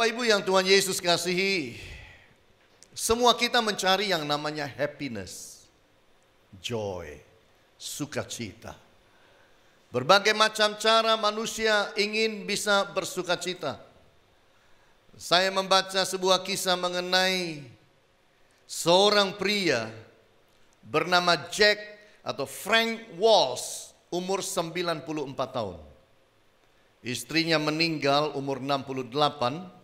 Bapak Ibu yang Tuhan Yesus kasihi, semua kita mencari yang namanya happiness, joy, sukacita. Berbagai macam cara manusia ingin bisa bersukacita. Saya membaca sebuah kisah mengenai seorang pria bernama Jack atau Frank Walsh, umur 94 tahun. Istrinya meninggal umur 68,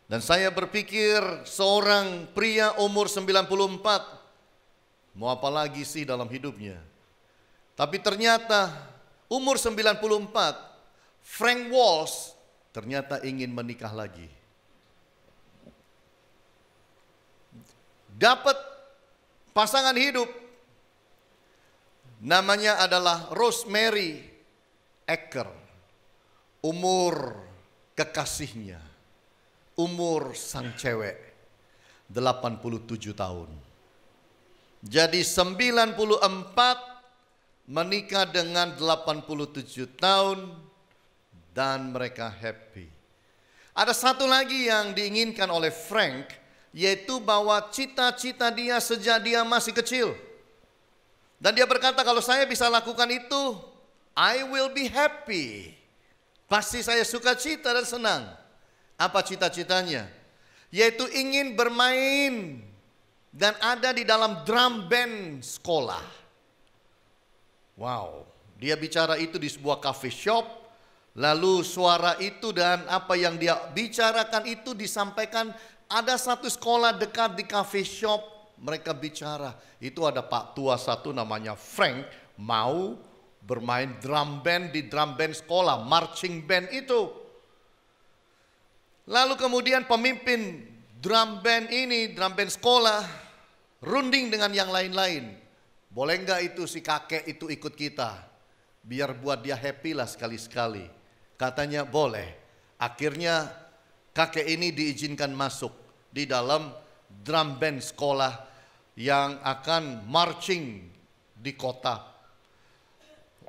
dan saya berpikir seorang pria umur 94, mau apa lagi sih dalam hidupnya? Tapi ternyata umur 94, Frank Walsh ternyata ingin menikah lagi. Dapat pasangan hidup, namanya adalah Rosemary Ecker. Umur kekasihnya, umur sang cewek 87 tahun. Jadi 94 menikah dengan 87 tahun dan mereka happy. Ada satu lagi yang diinginkan oleh Frank, yaitu bahwa cita-cita dia sejak dia masih kecil. Dan dia berkata, kalau saya bisa lakukan itu, I will be happy. Pasti saya sukacita dan senang. Apa cita-citanya? Yaitu ingin bermain dan ada di dalam drum band sekolah. Wow, dia bicara itu di sebuah coffee shop. Lalu suara itu dan apa yang dia bicarakan itu disampaikan. Ada satu sekolah dekat di coffee shop. Mereka bicara, itu ada Pak tua satu namanya Frank mau bermain drum band di drum band sekolah, marching band itu. Lalu kemudian pemimpin drum band ini, drum band sekolah, runding dengan yang lain-lain. Boleh enggak itu si kakek itu ikut kita? Biar buat dia happy lah sekali-sekali. Katanya boleh. Akhirnya kakek ini diizinkan masuk di dalam drum band sekolah yang akan marching di kota.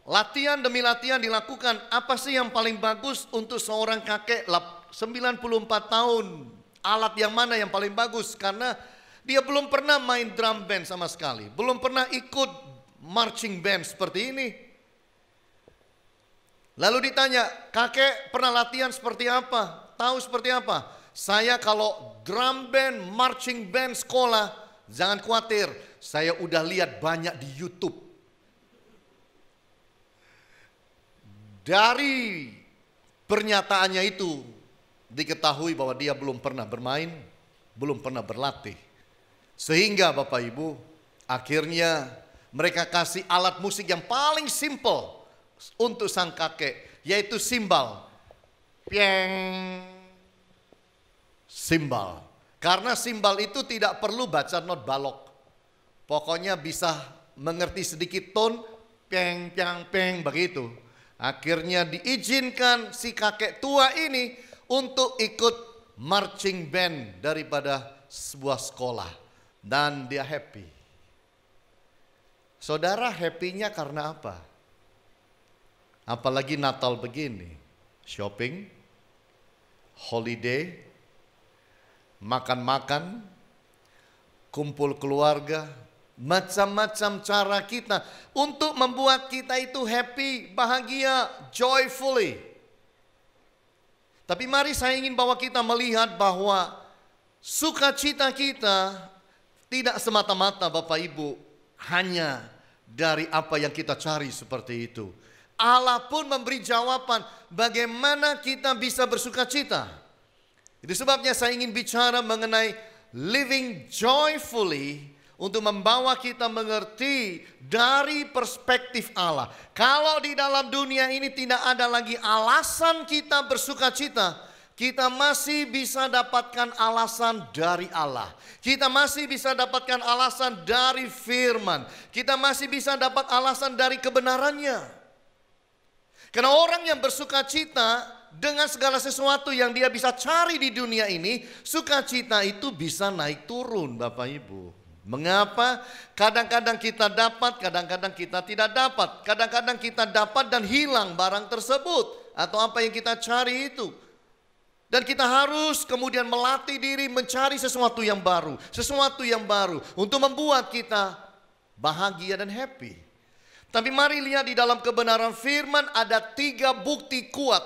Latihan demi latihan dilakukan. Apa sih yang paling bagus untuk seorang kakek 94 tahun? Alat yang mana yang paling bagus? Karena dia belum pernah main drum band sama sekali. Belum pernah ikut marching band seperti ini. Lalu ditanya, kakek pernah latihan seperti apa? Tahu seperti apa? Saya kalau drum band, marching band sekolah, jangan khawatir. Saya udah lihat banyak di YouTube. Dari pernyataannya itu diketahui bahwa dia belum pernah bermain, belum pernah berlatih. Sehingga Bapak Ibu, akhirnya mereka kasih alat musik yang paling simple untuk sang kakek, yaitu simbal. Pieng. Simbal. Karena simbal itu tidak perlu baca not balok. Pokoknya bisa mengerti sedikit tone, pieng, piang, peng, begitu. Akhirnya diizinkan si kakek tua ini untuk ikut marching band daripada sebuah sekolah. Dan dia happy. Saudara, happy-nya karena apa? Apalagi Natal begini. Shopping, holiday, makan-makan, kumpul keluarga. Macam-macam cara kita untuk membuat kita itu happy, bahagia, joyfully. Tapi mari saya ingin bawa kita melihat bahwa sukacita kita tidak semata-mata Bapak Ibu hanya dari apa yang kita cari seperti itu. Allah pun memberi jawaban bagaimana kita bisa bersukacita. Itu sebabnya saya ingin bicara mengenai living joyfully, untuk membawa kita mengerti dari perspektif Allah. Kalau di dalam dunia ini tidak ada lagi alasan kita bersukacita, kita masih bisa dapatkan alasan dari Allah. Kita masih bisa dapatkan alasan dari firman. Kita masih bisa dapat alasan dari kebenarannya. Karena orang yang bersukacita dengan segala sesuatu yang dia bisa cari di dunia ini, sukacita itu bisa naik turun Bapak Ibu. Mengapa? Kadang-kadang kita dapat, kadang-kadang kita tidak dapat. Kadang-kadang kita dapat dan hilang barang tersebut atau apa yang kita cari itu. Dan kita harus kemudian melatih diri mencari sesuatu yang baru. Sesuatu yang baru untuk membuat kita bahagia dan happy. Tapi mari lihat di dalam kebenaran firman ada 3 bukti kuat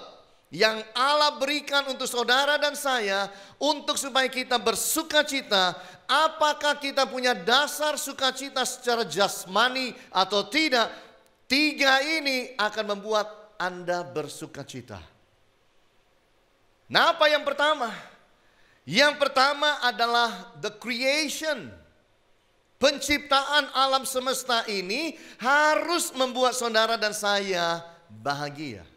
yang Allah berikan untuk saudara dan saya untuk supaya kita bersuka cita. Apakah kita punya dasar sukacita secara jasmani atau tidak? 3 ini akan membuat Anda bersuka cita. Nah, apa yang pertama? Yang pertama adalah the creation. Penciptaan alam semesta ini harus membuat saudara dan saya bahagia.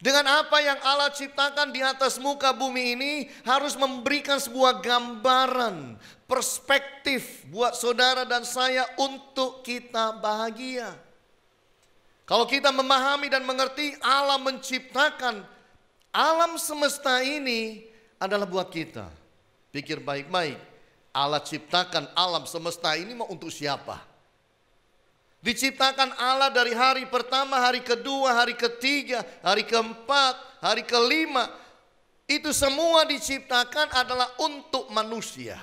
Dengan apa yang Allah ciptakan di atas muka bumi ini harus memberikan sebuah gambaran, perspektif buat saudara dan saya untuk kita bahagia. Kalau kita memahami dan mengerti Allah menciptakan alam semesta ini adalah buat kita. Pikir baik-baik, Allah ciptakan alam semesta ini mau untuk siapa? Diciptakan Allah dari hari pertama, hari kedua, hari ketiga, hari keempat, hari kelima. Itu semua diciptakan adalah untuk manusia.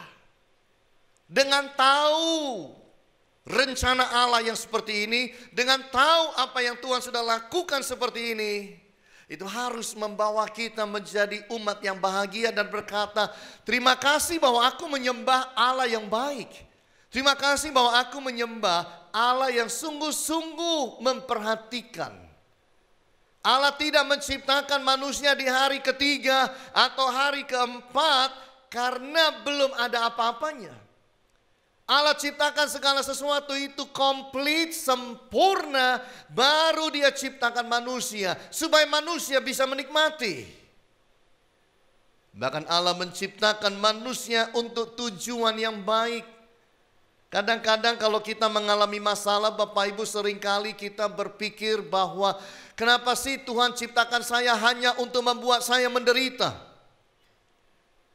Dengan tahu rencana Allah yang seperti ini, dengan tahu apa yang Tuhan sudah lakukan seperti ini, itu harus membawa kita menjadi umat yang bahagia dan berkata, terima kasih bahwa aku menyembah Allah yang baik. Terima kasih bahwa aku menyembah Allah yang sungguh-sungguh memperhatikan. Allah tidak menciptakan manusia di hari ketiga atau hari keempat karena belum ada apa-apanya. Allah ciptakan segala sesuatu itu komplit, sempurna, baru Dia ciptakan manusia supaya manusia bisa menikmati. Bahkan Allah menciptakan manusia untuk tujuan yang baik. Kadang-kadang kalau kita mengalami masalah, Bapak Ibu, seringkali kita berpikir bahwa kenapa sih Tuhan ciptakan saya hanya untuk membuat saya menderita?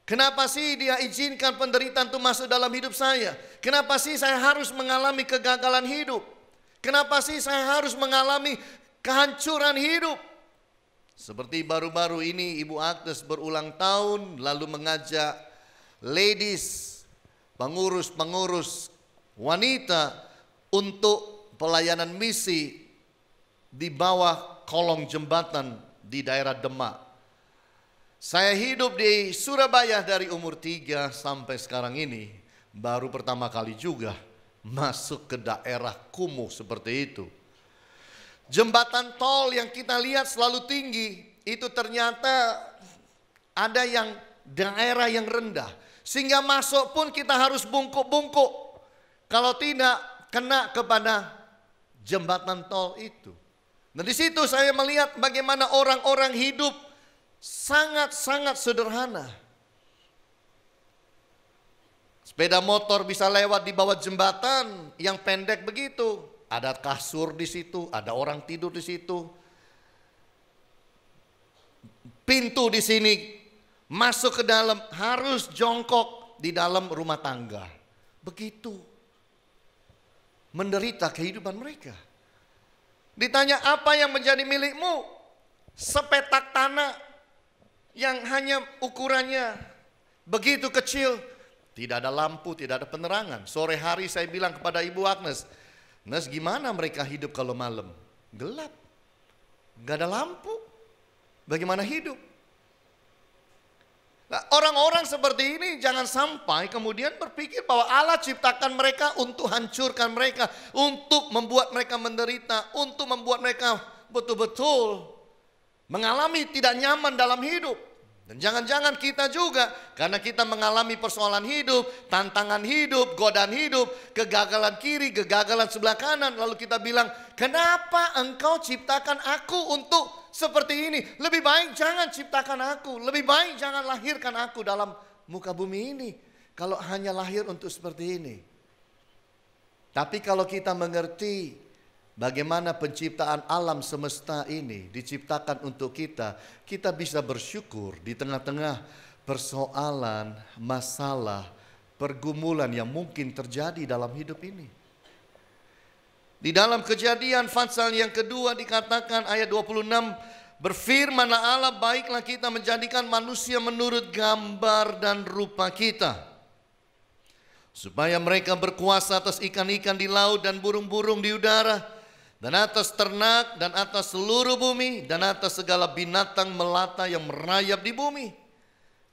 Kenapa sih Dia izinkan penderitaan itu masuk dalam hidup saya? Kenapa sih saya harus mengalami kegagalan hidup? Kenapa sih saya harus mengalami kehancuran hidup? Seperti baru-baru ini Ibu Agnes berulang tahun lalu mengajak ladies, pengurus-pengurus wanita untuk pelayanan misi di bawah kolong jembatan di daerah Demak. Saya hidup di Surabaya dari umur 3 sampai sekarang ini. Baru pertama kali juga masuk ke daerah kumuh seperti itu. Jembatan tol yang kita lihat selalu tinggi, itu ternyata ada yang daerah yang rendah. Sehingga masuk pun kita harus bungkuk-bungkuk. Kalau tidak kena kepada jembatan tol itu. Nah, di situ saya melihat bagaimana orang-orang hidup sangat-sangat sederhana. Sepeda motor bisa lewat di bawah jembatan yang pendek begitu. Ada kasur di situ, ada orang tidur di situ. Pintu di sini masuk ke dalam harus jongkok di dalam rumah tangga. Begitu menderita kehidupan mereka. Ditanya apa yang menjadi milikmu? Sepetak tanah yang hanya ukurannya begitu kecil. Tidak ada lampu, tidak ada penerangan. Sore hari saya bilang kepada Ibu Agnes, Nes, gimana mereka hidup kalau malam? Gelap, gak ada lampu. Bagaimana hidup? Nah, orang-orang seperti ini jangan sampai kemudian berpikir bahwa Allah ciptakan mereka untuk hancurkan mereka, untuk membuat mereka menderita, untuk membuat mereka betul-betul mengalami tidak nyaman dalam hidup. Dan jangan-jangan kita juga, karena kita mengalami persoalan hidup, tantangan hidup, godaan hidup, kegagalan kiri, kegagalan sebelah kanan, lalu kita bilang, kenapa engkau ciptakan aku untuk seperti ini? Lebih baik jangan ciptakan aku, lebih baik jangan lahirkan aku dalam muka bumi ini, kalau hanya lahir untuk seperti ini. Tapi kalau kita mengerti bagaimana penciptaan alam semesta ini diciptakan untuk kita, kita bisa bersyukur di tengah-tengah persoalan, masalah, pergumulan yang mungkin terjadi dalam hidup ini. Di dalam Kejadian pasal yang kedua dikatakan ayat 26, Berfirmanlah Allah, baiklah kita menjadikan manusia menurut gambar dan rupa kita, supaya mereka berkuasa atas ikan-ikan di laut dan burung-burung di udara, dan atas ternak, dan atas seluruh bumi, dan atas segala binatang melata yang merayap di bumi.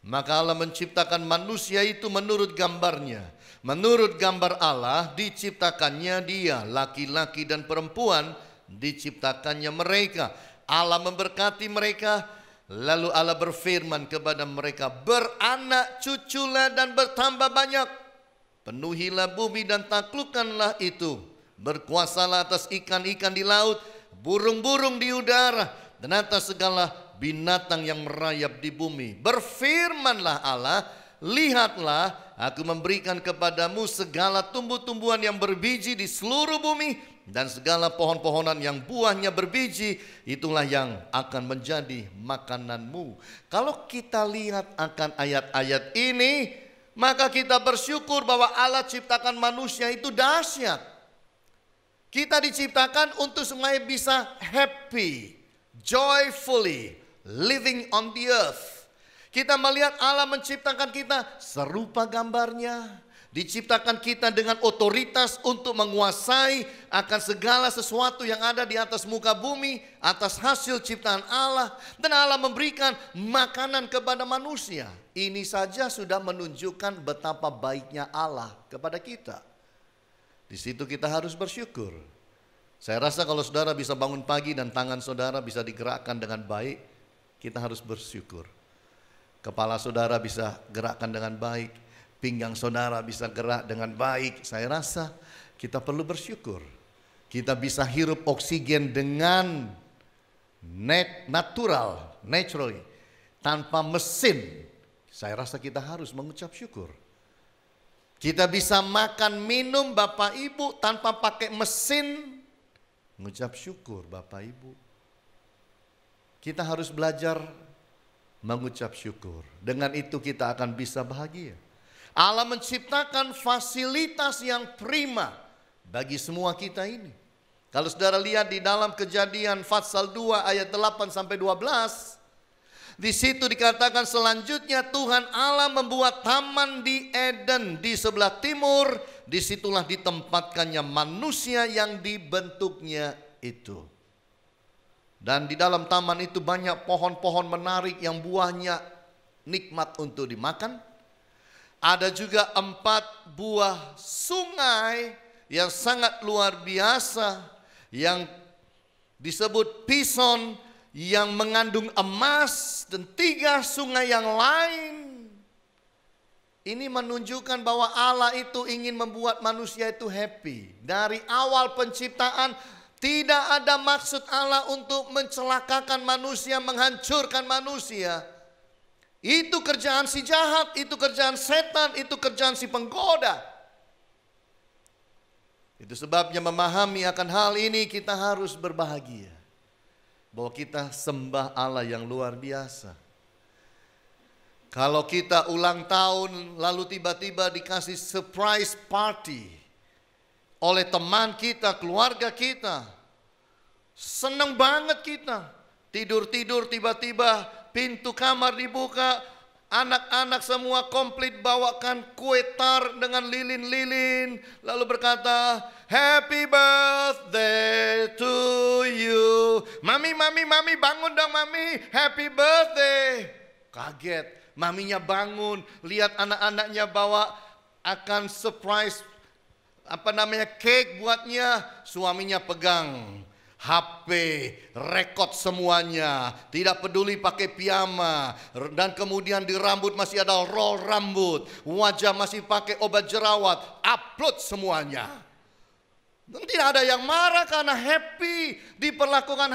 Maka Allah menciptakan manusia itu menurut gambarnya. Menurut gambar Allah diciptakannya dia, laki-laki dan perempuan diciptakannya mereka. Allah memberkati mereka, lalu Allah berfirman kepada mereka, beranak cuculah dan bertambah banyak. Penuhilah bumi dan taklukkanlah itu. Berkuasalah atas ikan-ikan di laut, burung-burung di udara, dan atas segala binatang yang merayap di bumi. Berfirmanlah Allah, lihatlah, aku memberikan kepadamu segala tumbuh-tumbuhan yang berbiji di seluruh bumi, dan segala pohon-pohonan yang buahnya berbiji, itulah yang akan menjadi makananmu. Kalau kita lihat akan ayat-ayat ini, maka kita bersyukur bahwa Allah ciptakan manusia itu dahsyat. Kita diciptakan untuk supaya bisa happy, joyfully living on the earth. Kita melihat Allah menciptakan kita serupa gambarnya. Diciptakan kita dengan otoritas untuk menguasai akan segala sesuatu yang ada di atas muka bumi, atas hasil ciptaan Allah. Dan Allah memberikan makanan kepada manusia. Ini saja sudah menunjukkan betapa baiknya Allah kepada kita. Di situ kita harus bersyukur. Saya rasa kalau saudara bisa bangun pagi dan tangan saudara bisa digerakkan dengan baik, kita harus bersyukur. Kepala saudara bisa gerakkan dengan baik, pinggang saudara bisa gerak dengan baik. Saya rasa kita perlu bersyukur. Kita bisa hirup oksigen dengan naturally, tanpa mesin. Saya rasa kita harus mengucap syukur. Kita bisa makan minum Bapak Ibu tanpa pakai mesin. Mengucap syukur Bapak Ibu. Kita harus belajar mengucap syukur. Dengan itu kita akan bisa bahagia. Allah menciptakan fasilitas yang prima bagi semua kita ini. Kalau saudara lihat di dalam Kejadian pasal 2 ayat 8 sampai 12, di situ dikatakan selanjutnya Tuhan Allah membuat taman di Eden di sebelah timur, disitulah ditempatkannya manusia yang dibentuknya itu. Dan di dalam taman itu banyak pohon-pohon menarik yang buahnya nikmat untuk dimakan. Ada juga 4 buah sungai yang sangat luar biasa yang disebut Pison, yang mengandung emas, dan 3 sungai yang lain. Ini menunjukkan bahwa Allah itu ingin membuat manusia itu happy. Dari awal penciptaan tidak ada maksud Allah untuk mencelakakan manusia, menghancurkan manusia. Itu kerjaan si jahat, itu kerjaan setan, itu kerjaan si penggoda. Itu sebabnya memahami akan hal ini kita harus berbahagia. Bahwa kita sembah Allah yang luar biasa. Kalau kita ulang tahun lalu tiba-tiba dikasih surprise party oleh teman kita, keluarga kita, senang banget kita. Tidur-tidur tiba-tiba pintu kamar dibuka, anak-anak semua komplit bawakan kue tart dengan lilin-lilin, lalu berkata, happy birthday to you. Mami, bangun dong mami, happy birthday. Kaget, maminya bangun, lihat anak-anaknya bawa akan surprise, cake buatnya. Suaminya pegang HP, rekod semuanya, tidak peduli pakai piyama, dan kemudian di rambut masih ada roll rambut, wajah masih pakai obat jerawat, upload semuanya. Dan tidak ada yang marah karena happy, diperlakukan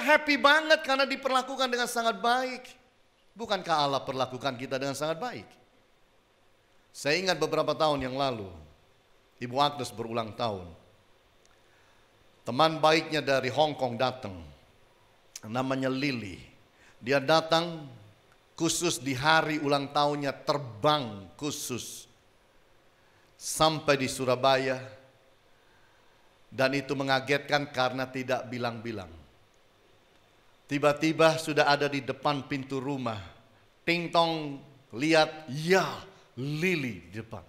happy banget karena diperlakukan dengan sangat baik. Bukankah Allah perlakukan kita dengan sangat baik? Saya ingat beberapa tahun yang lalu, Ibu Agnes berulang tahun. Teman baiknya dari Hong Kong datang, namanya Lily. Dia datang khusus di hari ulang tahunnya, terbang khusus sampai di Surabaya. Dan itu mengagetkan karena tidak bilang-bilang. Tiba-tiba sudah ada di depan pintu rumah. Ting tong, lihat, ya, Lili di depan.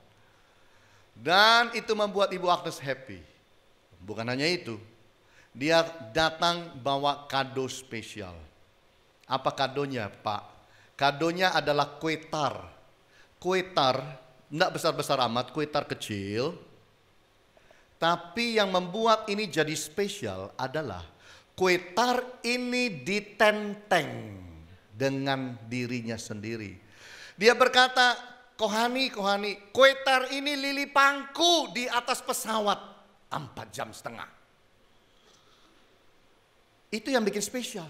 Dan itu membuat Ibu Agnes happy. Bukan hanya itu, dia datang bawa kado spesial. Apa kadonya, Pak? Kadonya adalah kue tar. Kue tar, tidak besar-besar amat, kue tar kecil. Tapi yang membuat ini jadi spesial adalah kue tar ini ditenteng dengan dirinya sendiri. Dia berkata, Kohani, kue tar ini Lili pangku di atas pesawat 4,5 jam. Itu yang bikin spesial.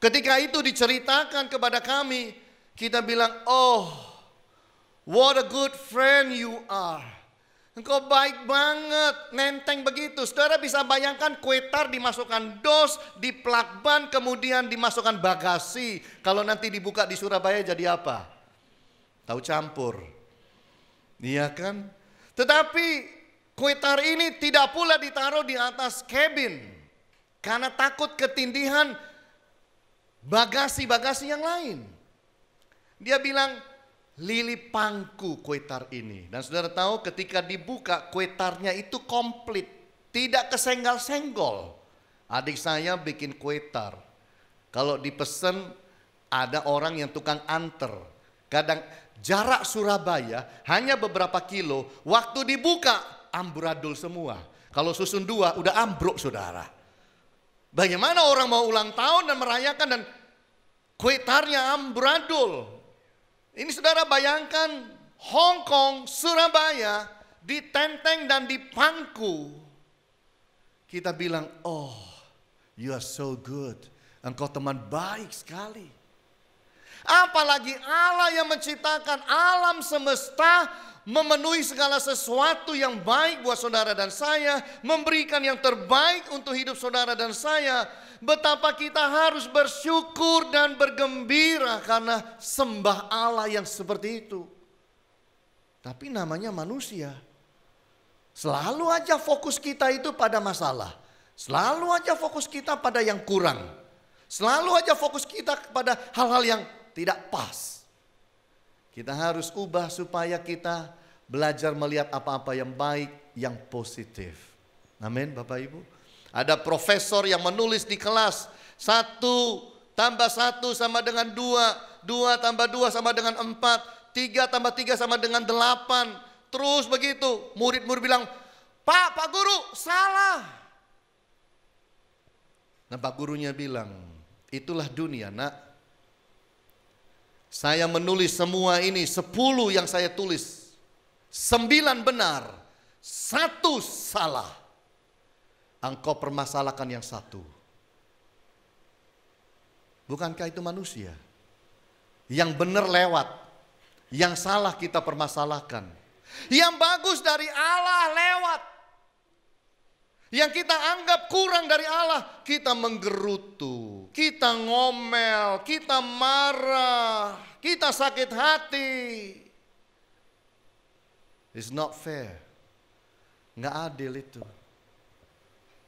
Ketika itu diceritakan kepada kami, kita bilang, oh, what a good friend you are. Engkau baik banget, nenteng begitu. Saudara bisa bayangkan kue tar dimasukkan dos, di plakban, kemudian dimasukkan bagasi. Kalau nanti dibuka di Surabaya jadi apa? Tahu campur. Iya kan? Tetapi kue tar ini tidak pula ditaruh di atas kabin. Karena takut ketindihan bagasi-bagasi yang lain. Dia bilang, Lili pangku kue tar ini. Dan saudara tahu ketika dibuka kue tarnya itu komplit. Tidak kesenggol-senggol. Adik saya bikin kue tar. Kalau dipesen ada orang yang tukang anter. Kadang jarak Surabaya hanya beberapa kilo. Waktu dibuka amburadul semua. Kalau susun 2 udah ambruk saudara. Bagaimana orang mau ulang tahun dan merayakan dan kue tarnya amburadul. Ini saudara bayangkan Hong Kong, Surabaya ditenteng dan dipangku. Kita bilang, oh, you are so good. Engkau teman baik sekali. Apalagi Allah yang menciptakan alam semesta, memenuhi segala sesuatu yang baik buat saudara dan saya, memberikan yang terbaik untuk hidup saudara dan saya. Betapa kita harus bersyukur dan bergembira karena sembah Allah yang seperti itu. Tapi namanya manusia. Selalu aja fokus kita itu pada masalah. Selalu aja fokus kita pada yang kurang. Selalu aja fokus kita pada hal-hal yang tidak pas. Kita harus ubah supaya kita belajar melihat apa-apa yang baik, yang positif. Amin Bapak Ibu. Ada profesor yang menulis di kelas 1 tambah 1 sama dengan 2, 2 tambah 2 sama dengan 4, 3 tambah 3 sama dengan 8. Terus begitu, murid-murid bilang, Pak Guru salah. Nah Pak Gurunya bilang, itulah dunia nak. Saya menulis semua ini, 10 yang saya tulis, 9 benar, 1 salah. Engkau permasalahkan yang 1. Bukankah itu manusia? Yang benar lewat, yang salah kita permasalahkan. Yang bagus dari Allah lewat. Yang kita anggap kurang dari Allah, kita menggerutu, kita ngomel, kita marah, kita sakit hati. It's not fair. Nggak adil itu.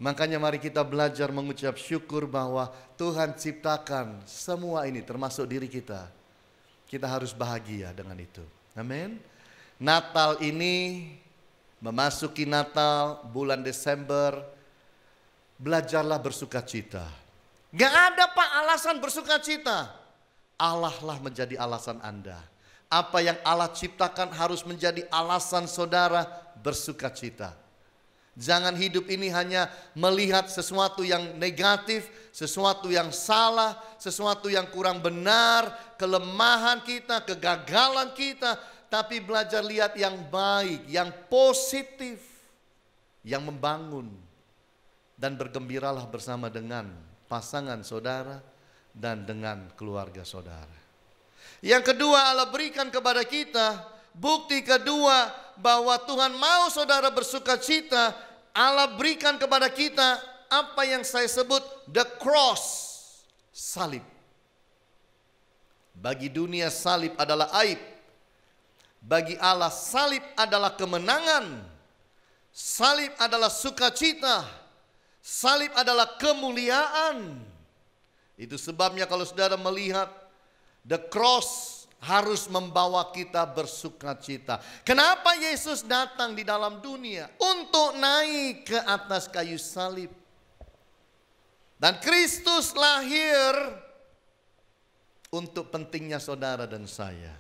Makanya mari kita belajar mengucap syukur bahwa Tuhan ciptakan semua ini termasuk diri kita. Kita harus bahagia dengan itu. Amin. Natal ini memasuki Natal bulan Desember. Belajarlah bersuka cita. Gak ada Pak alasan bersuka cita. Allah lah menjadi alasan Anda. Apa yang Allah ciptakan harus menjadi alasan saudara bersuka cita. Jangan hidup ini hanya melihat sesuatu yang negatif, sesuatu yang salah, sesuatu yang kurang benar, kelemahan kita, kegagalan kita. Tapi belajar lihat yang baik, yang positif, yang membangun. Dan bergembiralah bersama dengan pasangan saudara dan dengan keluarga saudara. Yang kedua Allah berikan kepada kita bukti kedua bahwa Tuhan mau saudara bersuka cita. Allah berikan kepada kita apa yang saya sebut the cross, salib. Bagi dunia salib adalah aib. Bagi Allah salib adalah kemenangan. Salib adalah sukacita. Salib adalah kemuliaan. Itu sebabnya kalau saudara melihat the cross harus membawa kita bersuka cita. Kenapa Yesus datang di dalam dunia? Untuk naik ke atas kayu salib. Dan Kristus lahir untuk pentingnya saudara dan saya.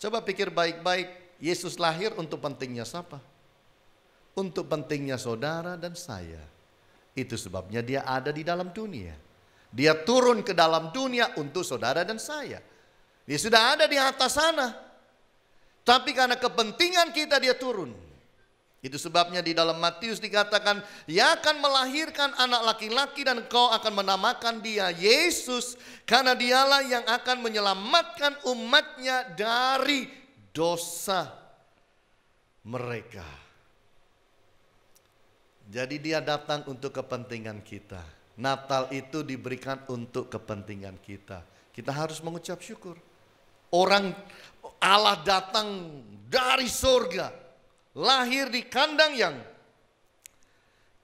Coba pikir baik-baik, Yesus lahir untuk pentingnya siapa? Untuk pentingnya saudara dan saya. Itu sebabnya dia ada di dalam dunia. Dia turun ke dalam dunia untuk saudara dan saya. Dia sudah ada di atas sana. Tapi karena kepentingan kita dia turun. Itu sebabnya di dalam Matius dikatakan, ia akan melahirkan anak laki-laki dan kau akan menamakan dia Yesus. Karena dialah yang akan menyelamatkan umatnya dari dosa mereka. Jadi dia datang untuk kepentingan kita. Natal itu diberikan untuk kepentingan kita. Kita harus mengucap syukur. Allah datang dari surga, lahir di kandang yang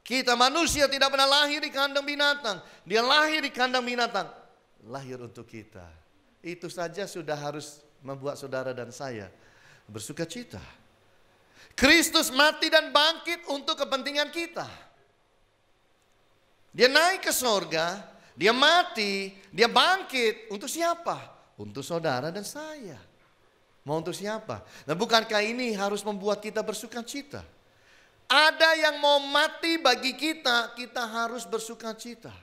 kita manusia tidak pernah lahir di kandang binatang. Dia lahir di kandang binatang, lahir untuk kita. Itu saja sudah harus membuat saudara dan saya bersuka cita. Kristus mati dan bangkit untuk kepentingan kita. Dia naik ke surga, dia mati, dia bangkit untuk siapa? Untuk saudara dan saya. Mau untuk siapa? Nah, bukankah ini harus membuat kita bersuka cita? Ada yang mau mati bagi kita, kita harus bersuka cita.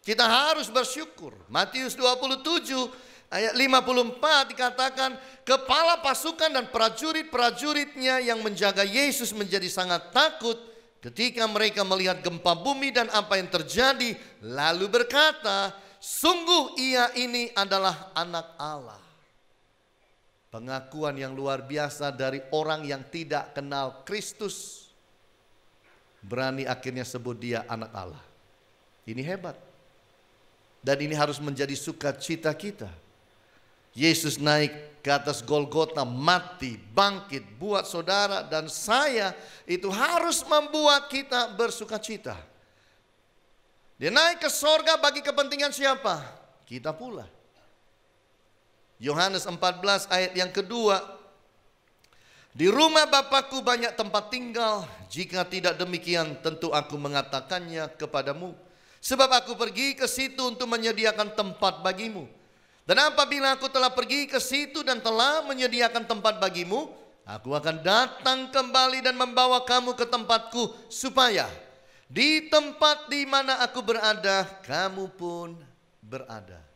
Kita harus bersyukur. Matius 27 ayat 54 dikatakan, kepala pasukan dan prajurit-prajuritnya yang menjaga Yesus menjadi sangat takut ketika mereka melihat gempa bumi dan apa yang terjadi, lalu berkata, sungguh ia ini adalah anak Allah. Pengakuan yang luar biasa dari orang yang tidak kenal Kristus, berani akhirnya sebut dia anak Allah. Ini hebat. Dan ini harus menjadi sukacita kita. Yesus naik ke atas Golgota, mati, bangkit, buat saudara dan saya, itu harus membuat kita bersuka cita. Dia naik ke sorga bagi kepentingan siapa? Kita pula. Yohanes 14 ayat yang kedua, di rumah Bapakku banyak tempat tinggal, jika tidak demikian tentu aku mengatakannya kepadamu. Sebab aku pergi ke situ untuk menyediakan tempat bagimu. Dan apabila aku telah pergi ke situ dan telah menyediakan tempat bagimu, aku akan datang kembali dan membawa kamu ke tempatku, supaya di tempat di mana aku berada, kamu pun berada.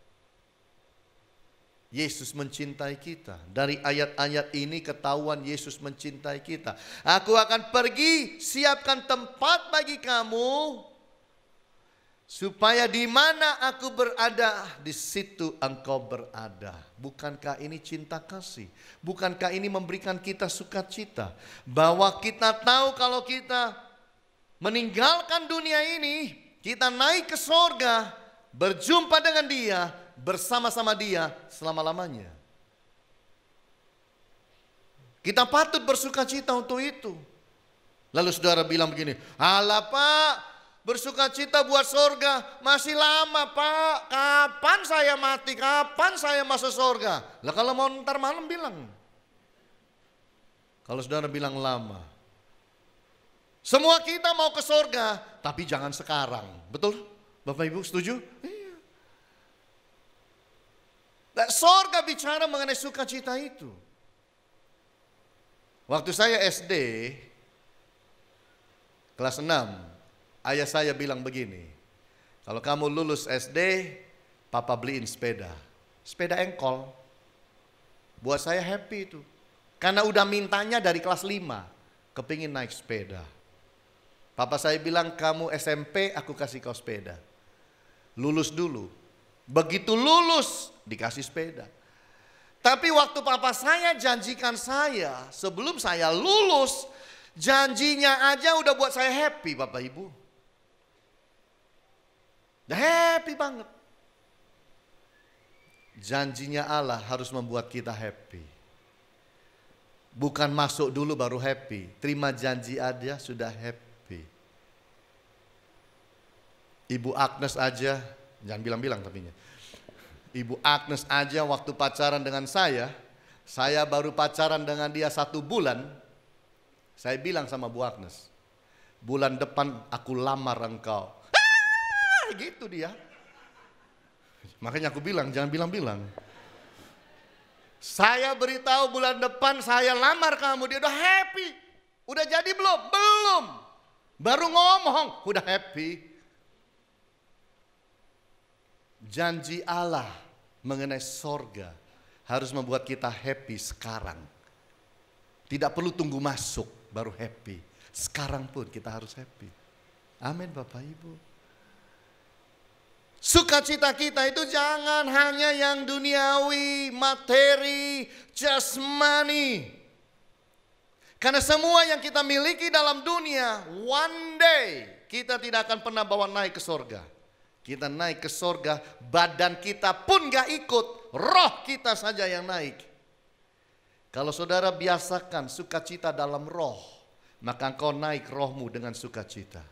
Yesus mencintai kita. Dari ayat-ayat ini ketahuan Yesus mencintai kita. Aku akan pergi siapkan tempat bagi kamu, supaya di mana aku berada, di situ engkau berada. Bukankah ini cinta kasih? Bukankah ini memberikan kita sukacita? Bahwa kita tahu kalau kita meninggalkan dunia ini, kita naik ke sorga, berjumpa dengan dia, bersama-sama dia selama-lamanya. Kita patut bersukacita untuk itu. Lalu saudara bilang begini, alah Pak, bersukacita buat sorga masih lama Pak. Kapan saya mati? Kapan saya masuk sorga? Lah kalau mau ntar malam bilang. Kalau saudara bilang lama. Semua kita mau ke sorga, tapi jangan sekarang. Betul? Bapak Ibu setuju? Iya. Nah, sorga bicara mengenai sukacita itu. Waktu saya SD, kelas 6, ayah saya bilang begini, kalau kamu lulus SD, papa beliin sepeda. Sepeda engkol. Buat saya happy itu. Karena udah mintanya dari kelas 5, kepingin naik sepeda. Papa saya bilang, kamu SMP aku kasih kau sepeda. Lulus dulu. Begitu lulus dikasih sepeda. Tapi waktu papa saya janjikan saya, sebelum saya lulus, janjinya aja udah buat saya happy Bapak Ibu. Udah happy banget. Janjinya Allah harus membuat kita happy. Bukan masuk dulu baru happy. Terima janji aja sudah happy. Ibu Agnes aja, jangan bilang-bilang tapi Ibu Agnes aja waktu pacaran dengan saya baru pacaran dengan dia 1 bulan. Saya bilang sama Bu Agnes, bulan depan aku lamar engkau. Gitu dia. Makanya aku bilang, jangan bilang-bilang. Saya beritahu bulan depan saya lamar kamu, dia udah happy. Udah jadi belum? Belum. Baru ngomong, udah happy. Janji Allah mengenai sorga harus membuat kita happy sekarang. Tidak perlu tunggu masuk baru happy. Sekarang pun kita harus happy. Amin Bapak Ibu. Sukacita kita itu jangan hanya yang duniawi, materi, jasmani. Karena semua yang kita miliki dalam dunia, one day kita tidak akan pernah bawa naik ke sorga. Kita naik ke sorga, badan kita pun gak ikut, roh kita saja yang naik. Kalau saudara biasakan sukacita dalam roh, maka engkau naik rohmu dengan sukacita.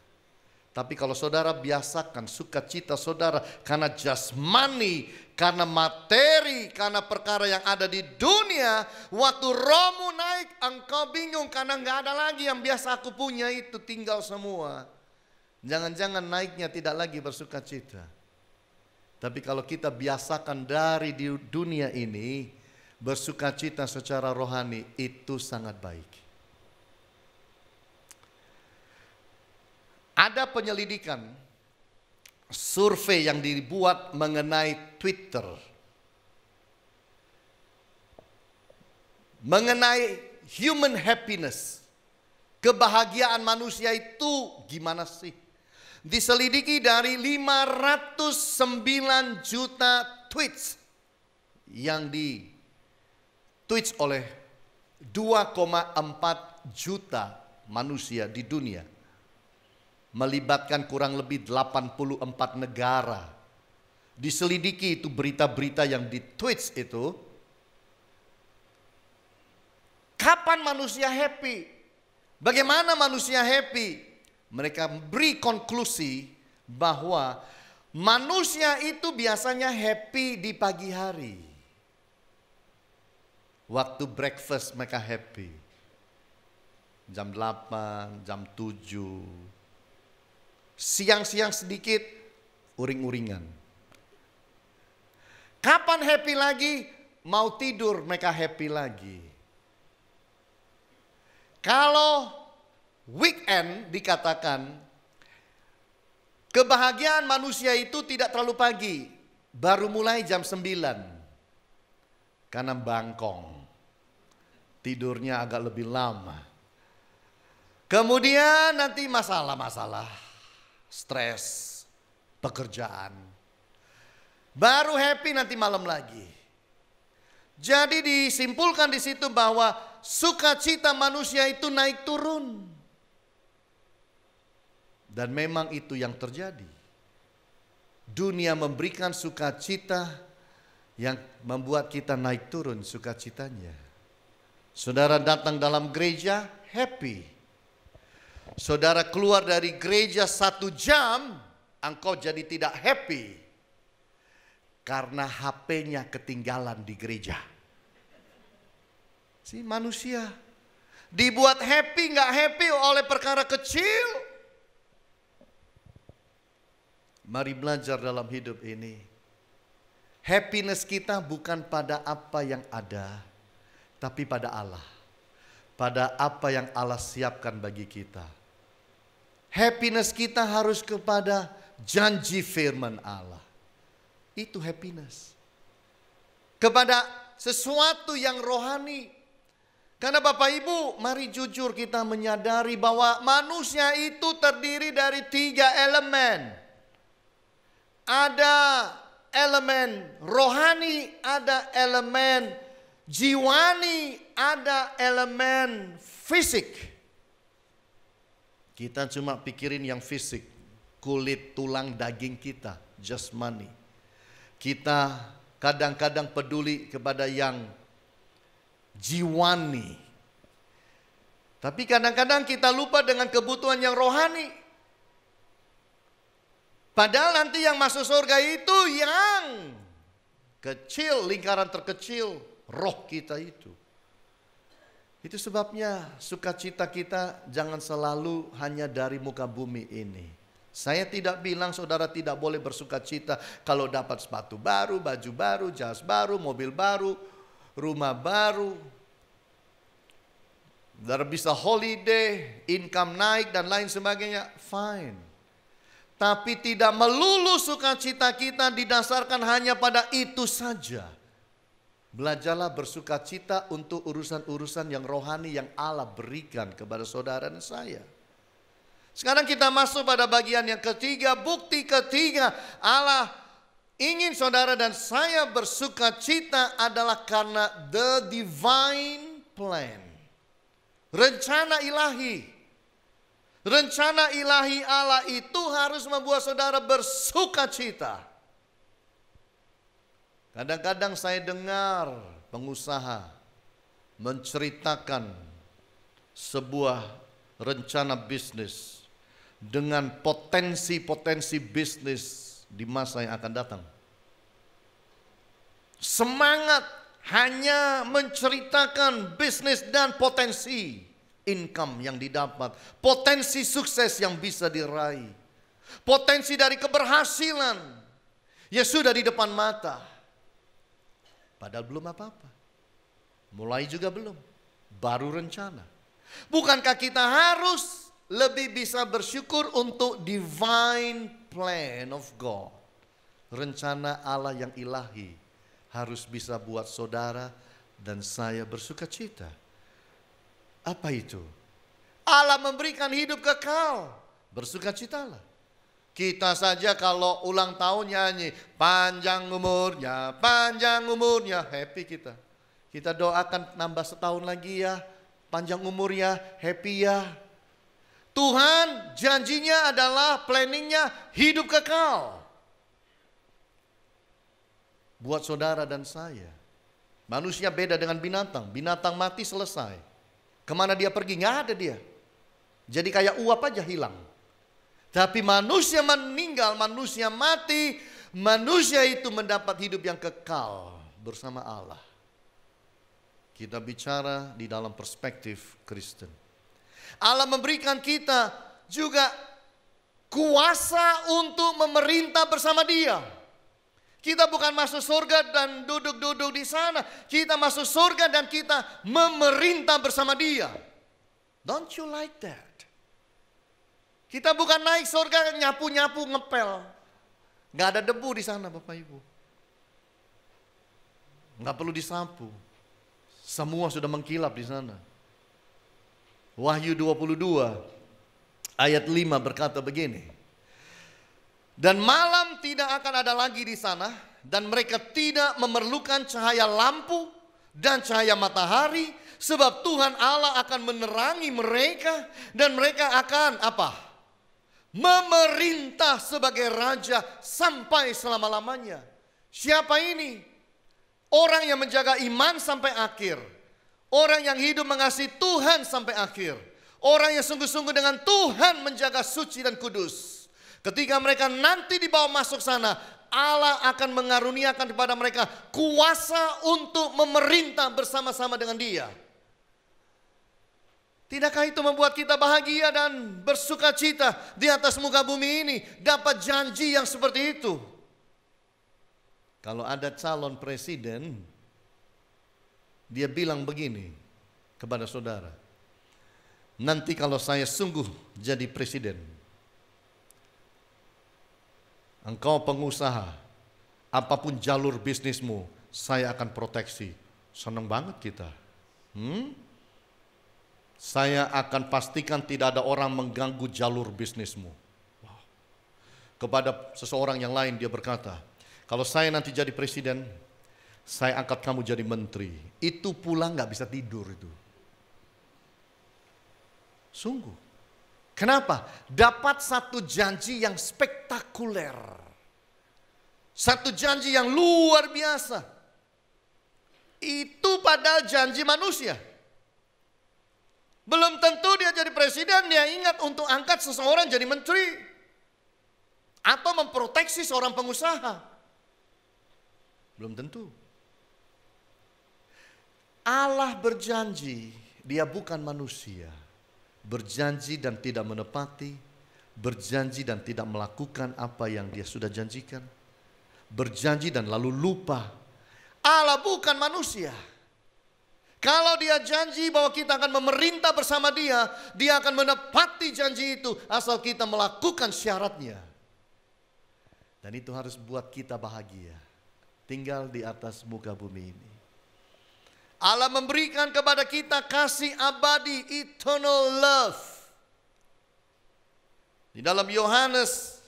Tapi kalau saudara biasakan sukacita saudara karena jasmani, karena materi, karena perkara yang ada di dunia, waktu rohmu naik engkau bingung karena gak ada lagi yang biasa aku punya itu, tinggal semua. Jangan-jangan naiknya tidak lagi bersukacita. Tapi kalau kita biasakan dari di dunia ini bersukacita secara rohani, itu sangat baik. Ada penyelidikan survei yang dibuat mengenai Twitter, mengenai human happiness, kebahagiaan manusia itu gimana sih? Diselidiki dari 509 juta tweets yang di-tweets oleh 2,4 juta manusia di dunia, melibatkan kurang lebih 84 negara. Diselidiki itu berita-berita yang di-tweets itu. Kapan manusia happy? Bagaimana manusia happy? Mereka beri konklusi bahwa manusia itu biasanya happy di pagi hari. Waktu breakfast mereka happy. Jam 8, jam 7. Siang-siang sedikit uring-uringan. Kapan happy lagi? Mau tidur mereka happy lagi. Kalau weekend dikatakan kebahagiaan manusia itu tidak terlalu pagi, baru mulai jam 9. Karena bangkong, tidurnya agak lebih lama. Kemudian nanti masalah-masalah, stres, pekerjaan. Baru happy nanti malam lagi. Jadi disimpulkan di situ bahwa sukacita manusia itu naik turun. Dan memang itu yang terjadi. Dunia memberikan sukacita yang membuat kita naik turun sukacitanya. Saudara datang dalam gereja happy. Saudara keluar dari gereja 1 jam, engkau jadi tidak happy. Karena HP-nya ketinggalan di gereja. Si manusia dibuat happy nggak happy oleh perkara kecil. Mari belajar dalam hidup ini. Happiness kita bukan pada apa yang ada, tapi pada Allah. Pada apa yang Allah siapkan bagi kita. Happiness kita harus kepada janji firman Allah. Itu happiness. Kepada sesuatu yang rohani. Karena Bapak Ibu, mari jujur kita menyadari bahwa manusia itu terdiri dari 3 elemen. Ada elemen rohani, ada elemen jiwani, ada elemen fisik. Kita cuma pikirin yang fisik, kulit, tulang, daging kita, jasmani. Kita kadang-kadang peduli kepada yang jiwani. Tapi kadang-kadang kita lupa dengan kebutuhan yang rohani. Padahal nanti yang masuk surga itu yang kecil, lingkaran terkecil roh kita itu. Itu sebabnya sukacita kita jangan selalu hanya dari muka bumi ini. Saya tidak bilang saudara tidak boleh bersukacita kalau dapat sepatu baru, baju baru, jas baru, mobil baru, rumah baru. Saudara bisa holiday, income naik dan lain sebagainya, fine. Tapi tidak melulu sukacita kita didasarkan hanya pada itu saja. Belajarlah bersukacita untuk urusan-urusan yang rohani yang Allah berikan kepada saudara dan saya. Sekarang kita masuk pada bagian yang ketiga, bukti ketiga Allah ingin saudara dan saya bersukacita adalah karena the divine plan. Rencana ilahi. Rencana ilahi Allah itu harus membuat saudara bersukacita. Kadang-kadang saya dengar pengusaha menceritakan sebuah rencana bisnis dengan potensi-potensi bisnis di masa yang akan datang. Semangat hanya menceritakan bisnis dan potensi income yang didapat, potensi sukses yang bisa diraih, potensi dari keberhasilan yang sudah di depan mata. Padahal belum apa-apa. Mulai juga belum. Baru rencana. Bukankah kita harus lebih bisa bersyukur untuk divine plan of God? Rencana Allah yang ilahi harus bisa buat saudara dan saya bersukacita. Apa itu? Allah memberikan hidup kekal. Bersukacitalah. Kita saja kalau ulang tahun nyanyi panjang umurnya, happy kita. Kita doakan nambah setahun lagi ya, panjang umur ya, happy ya. Tuhan janjinya adalah planningnya hidup kekal. Buat saudara dan saya. Manusia beda dengan binatang. Binatang mati selesai. Kemana dia pergi? Nggak ada dia. Jadi kayak uap aja hilang. Tapi manusia meninggal, manusia mati, manusia itu mendapat hidup yang kekal bersama Allah. Kita bicara di dalam perspektif Kristen. Allah memberikan kita juga kuasa untuk memerintah bersama Dia. Kita bukan masuk surga dan duduk-duduk di sana. Kita masuk surga dan kita memerintah bersama Dia. Don't you like that? Kita bukan naik surga nyapu-nyapu ngepel. Gak ada debu di sana Bapak Ibu. Gak perlu disapu. Semua sudah mengkilap di sana. Wahyu 22 ayat 5 berkata begini. Dan malam tidak akan ada lagi di sana. Dan mereka tidak memerlukan cahaya lampu dan cahaya matahari. Sebab Tuhan Allah akan menerangi mereka. Dan mereka akan apa? Memerintah sebagai raja sampai selama-lamanya. Siapa ini? Orang yang menjaga iman sampai akhir. Orang yang hidup mengasihi Tuhan sampai akhir. Orang yang sungguh-sungguh dengan Tuhan menjaga suci dan kudus. Ketika mereka nanti dibawa masuk sana, Allah akan mengaruniakan kepada mereka kuasa untuk memerintah bersama-sama dengan Dia. Tidakkah itu membuat kita bahagia dan bersukacita di atas muka bumi ini dapat janji yang seperti itu? Kalau ada calon presiden, dia bilang begini kepada saudara, nanti kalau saya sungguh jadi presiden, engkau pengusaha, apapun jalur bisnismu, saya akan proteksi. Senang banget kita. Saya akan pastikan tidak ada orang mengganggu jalur bisnismu. Wow. Kepada seseorang yang lain dia berkata, kalau saya nanti jadi presiden, saya angkat kamu jadi menteri. Itu pulang gak bisa tidur itu. Sungguh. Kenapa? Dapat satu janji yang spektakuler. Satu janji yang luar biasa. Itu padahal janji manusia. Belum tentu dia jadi presiden, dia ingat untuk angkat seseorang jadi menteri. Atau memproteksi seorang pengusaha? Belum tentu. Allah berjanji, Dia bukan manusia. Berjanji dan tidak menepati, berjanji dan tidak melakukan apa yang Dia sudah janjikan. Berjanji dan lalu lupa. Allah bukan manusia. Kalau Dia janji bahwa kita akan memerintah bersama Dia, Dia akan menepati janji itu asal kita melakukan syaratnya. Dan itu harus buat kita bahagia, tinggal di atas muka bumi ini. Allah memberikan kepada kita kasih abadi, eternal love. Di dalam Yohanes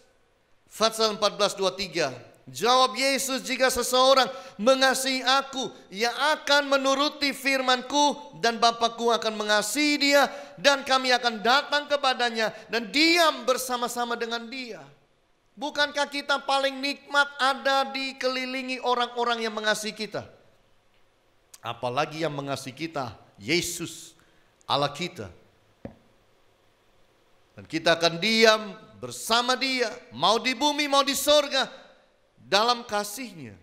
pasal 14:23, jawab Yesus, jika seseorang mengasihi aku, ia akan menuruti firman-Ku, dan Bapa-Ku akan mengasihi dia, dan kami akan datang kepadanya dan diam bersama-sama dengan dia. Bukankah kita paling nikmat ada dikelilingi orang-orang yang mengasihi kita? Apalagi yang mengasihi kita, Yesus, Allah kita. Dan kita akan diam bersama Dia, mau di bumi mau di sorga, dalam kasih-Nya.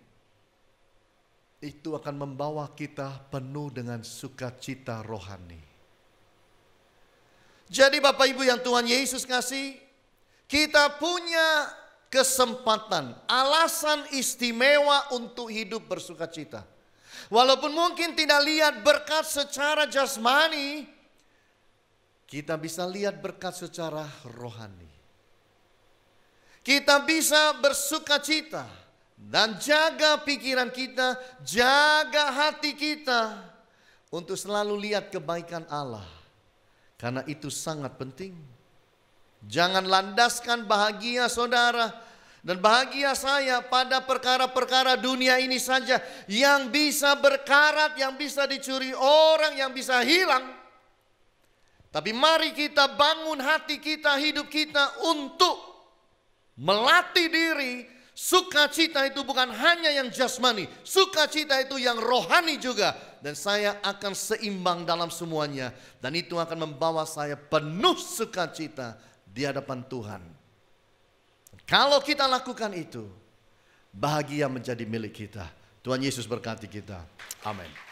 Itu akan membawa kita penuh dengan sukacita rohani. Jadi Bapak Ibu yang Tuhan Yesus kasih, kita punya kesempatan, alasan istimewa untuk hidup bersukacita. Walaupun mungkin tidak lihat berkat secara jasmani, kita bisa lihat berkat secara rohani. Kita bisa bersukacita dan jaga pikiran kita, jaga hati kita untuk selalu lihat kebaikan Allah. Karena itu sangat penting. Jangan landaskan bahagia saudara dan bahagia saya pada perkara-perkara dunia ini saja yang bisa berkarat, yang bisa dicuri orang, yang bisa hilang. Tapi mari kita bangun hati kita, hidup kita untuk melatih diri. Sukacita itu bukan hanya yang jasmani, sukacita itu yang rohani juga. Dan saya akan seimbang dalam semuanya. Dan itu akan membawa saya penuh sukacita di hadapan Tuhan. Kalau kita lakukan itu, bahagia menjadi milik kita. Tuhan Yesus berkati kita. Amin.